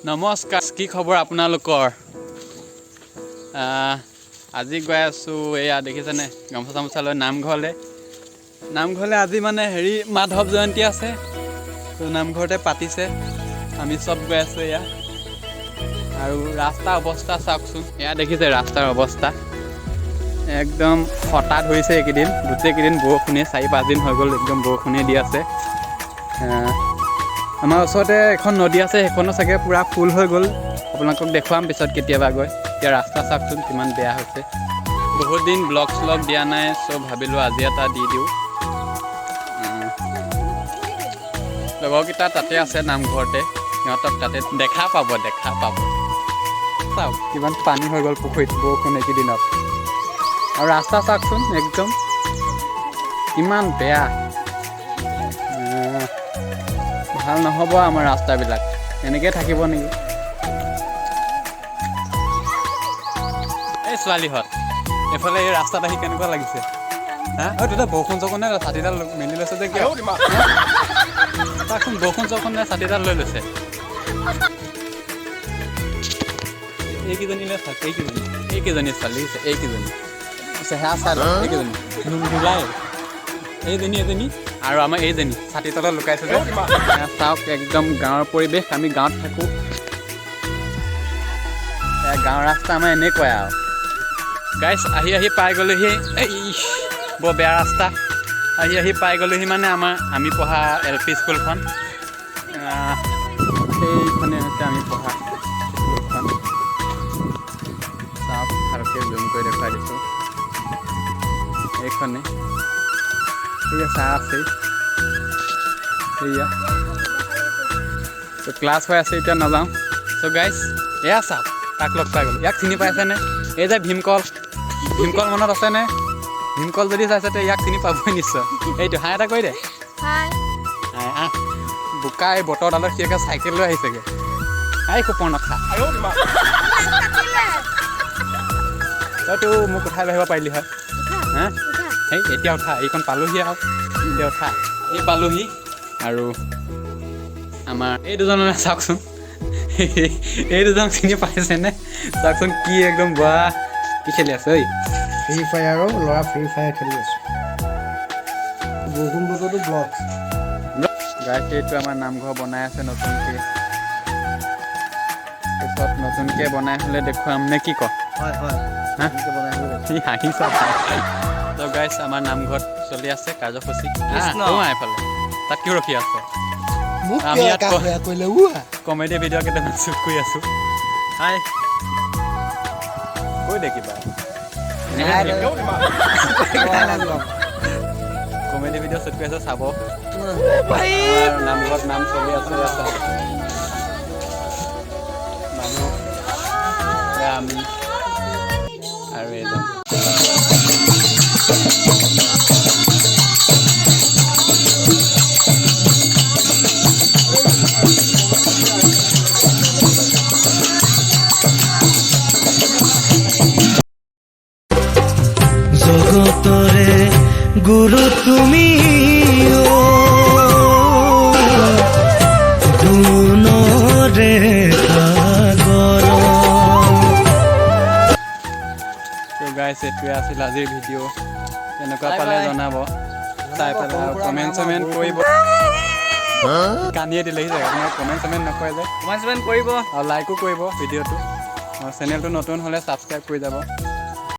নমস্কাৰ, কি খবৰ আপোনালোকৰ? আজি গৈ আছোঁ, এয়া দেখিছেনে গামোচা চামোচা লৈ নামঘৰলৈ আজি মানে মাধৱ জয়ন্তী আছে, তো নামঘৰতে পাতিছে। আমি চব গৈ আছোঁ এয়া। আৰু ৰাস্তাৰ অৱস্থা চাওকচোন, এয়া দেখিছে ৰাস্তাৰ অৱস্থা একদম হঠাৎ ধৰিছে এইকেইদিন, গোটেইকেইদিন বৰষুণে 4-5 দিন হৈ গ'ল, একদম বৰষুণে দি আছে। আমাৰ ওচৰতে এখন নদী আছে, সেইখনো চাগে পূৰা ফুল হৈ গ'ল। আপোনালোকক দেখুৱাম পিছত কেতিয়াবা গৈ। এতিয়া ৰাস্তা চাওকচোন কিমান বেয়া হৈছে। বহুত দিন ব্লগ শ্লগ দিয়া নাই, চ' ভাবিলোঁ আজি এটা দি দিওঁ। লগৰকেইটা তাতে আছে নামঘৰতে, সিহঁতক তাতে দেখা পাব। চাওক কিমান পানী হৈ গ'ল পুখুৰীত বৰষুণ এইকেইদিনত। আৰু ৰাস্তা চাওকচোন একদম কিমান বেয়া। ভাল নহ'ব আমাৰ ৰাস্তাবিলাক, এনেকৈ থাকিব নেকি? এই ছোৱালীহঁত এইফালে এই ৰাস্তাত আহি কেনেকুৱা লাগিছে? তেতিয়া বৰষুণ চৰষুণে ছাতিডাল মেলি লৈছে যে কিয়? চাওকচোন বৰষুণ চৰষুণে ছাতিডাল লৈ লৈছে। এইকেইজনীলৈ চাওক, এইকেইজনী ছোৱালী এইকেইজনী চেহেৰা চাই লওক, এইকেইজনী নোলায়, এজনী আৰু আমাৰ এইজনী ছাতি তলত লুকাইছে যে। চাওক একদম গাঁৱৰ পৰিৱেশ, আমি গাঁৱত থাকোঁ। গাঁৱৰ ৰাস্তা আমাৰ এনেকুৱাই আৰু গাইছ। আহি পাই গ'লোহি, বৰ বেয়া ৰাস্তা। আহি পাই গ'লোহি মানে আমি পঢ়া LP স্কুলখন। সেইখনে হৈছে আমি পঢ়া স্কুলখন। চাওক ভালকৈ জুম কৰি দেখুৱাই দিছোঁ, এইখনে। ঠিক আছে, আছেই সেয়া। ত' ক্লাছ হৈ আছে, এতিয়া নাযাওঁ। চ' গাইছ এয়া চাওক, তাক লগ পাই গ'লোঁ। ইয়াক চিনি পাইছেনে? এই যে ভীমকল মনত আছেনে? ভীমকল যদি চাইছে তে ইয়াক চিনি পাবই নিশ্চয়। এইটো হাই এটা কৰি দে। বোকা এই বতৰডালত সি একে চাইকেল লৈ আহিছেগৈ। খুব নাখা তইতো মোক উঠাই লৈ আহিব পাৰিলি হয়। এতিয়া উঠা, এইখন পালোহি আৰু এতিয়া উঠা। এই পালোহি আৰু আমাৰ এই দুজনলৈ চাওকচোন, এই দুজন চিনি পাইছেনে? চাওকচোন কি একদম বাহ, কি খেলি আছে? ফ্ৰী ফায়াৰো ল'ৰা ফ্ৰী ফায়াৰ খেলি আছোঁ। বৰষুণ বতৰতো ব্লগ গাইছ, এইটো আমাৰ নামঘৰ বনাই আছে নতুনকৈ। পিছত নতুনকৈ বনাই হ'লে দেখুৱাম নে কি কয়? হাঁহিছা। ত' গাইছ আমাৰ নামঘৰত চলি আছে কাৰ্যসূচী। এইফালে তাত কিয় ৰখি আছে? আমি ইয়াত কমেডি ভিডিঅ' কেইটামান শ্বুট কৰি আছোঁ। কৈ দে কিবা। কমেডি ভিডিঅ' শ্বুট কৰি আছে, চাব। নামঘৰত নাম চলি আছে, আমি আৰু এইজন জগতৰে গুৰু তুমি গুণৰে সাগৰ। গাইছ এইটোৱে আছিল আজিৰ ভিডিঅ'। কেনেকুৱা পালে জনাব, চাই পেলাই আৰু কমেণ্ট কৰিব। কান্দিয়ে দিলেহি চাগে, আপোনাৰ কমেণ্ট নকৰে যে। কমেণ্ট কৰিব আৰু লাইকো কৰিব ভিডিঅ'টো। চেনেলটো নতুন হ'লে ছাবস্ক্ৰাইব কৰি যাব।